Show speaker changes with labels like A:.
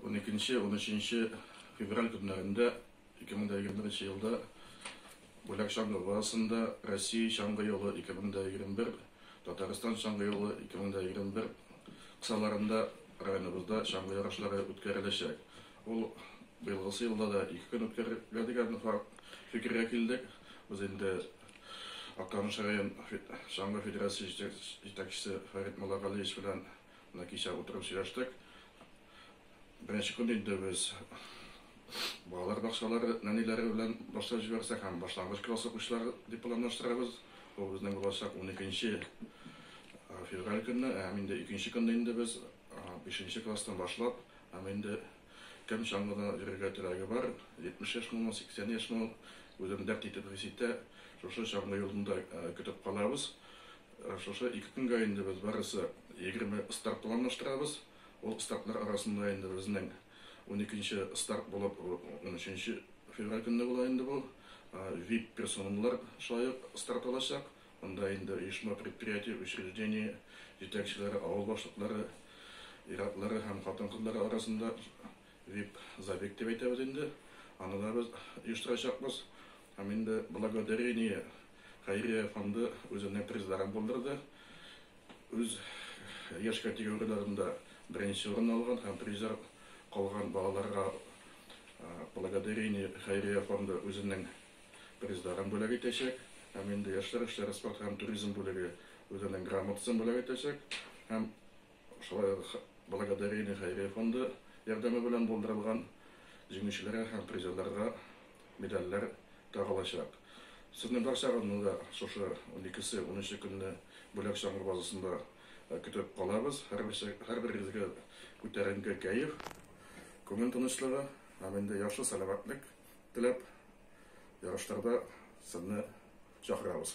A: 12-13 февраль günlerinde 2021 yılda Bulak Şangı Ovası'nda Россия Şangı yolu 2021, Tataristan Şangı yolu 2021 kısalarında rayonumuzda Şangı yarışları ötkerilecek. O bıyılgısı yılda da 2 gün ötkerilecek fikirge kildik. Biz indi Akkamış Rayın Şangı Federasyası yetakçısı Farid Malakaliyeviç bilen nakişa oturup söyleştik. Birinci gün indi biz bağlar bakşaları nanileri bilen başlayıp jibersek hem başlangıç klası kuşlar diplomlaştırabız. O bizden olacak 12. Fevral günü, hem indi 2. günde indi biz 5. klastan başlap, hem indi kim Şangı'da yürüygetleri var, 70 yaşında, 80 yaşında özünün dert itibrisite şu Şangı yolunda kütüp kalabız. Şu 2 günge indi biz barısı 20 start planlaştırabız. O startlar arasında indi bizden 12. start bulup 13. fevral günde olayında bu. VIP personellar şayıp start alacak. Onda indi uyuşma, предприятие, учреждение, yetekçileri, ağıl başlıkları, iratları hem katın kızları arasında VIP zabek деп айтабыз indi. Аны da biz uyuşturacakmız. Hem indi благодарение Хайрия fondu özüne prizlerini buldurdu. Öz yaş kategoriyalarında birinci orun algan hem prizler kalgan bağlarga благодарение Хайрия fondu özünün prizlerini bölük etecek. Hem indi yaşlar işleri sport hem turizm bölüğü özünün gramotasını bölük etecek. Hem благодарение Хайрия fondu yardımı bilen buldurulgan jüngüşlere hem prizlerlere medaller dağılacak. Sizin barşağınızda şoşu 12'si 13 günde Bulak Şangı bazasında kütüp kalabız. Her birinizge көтәренке keyif, көңіл тынычлыгы, hem indi yaxşı salamatlık dilep yarışlarda sizni çağırabız.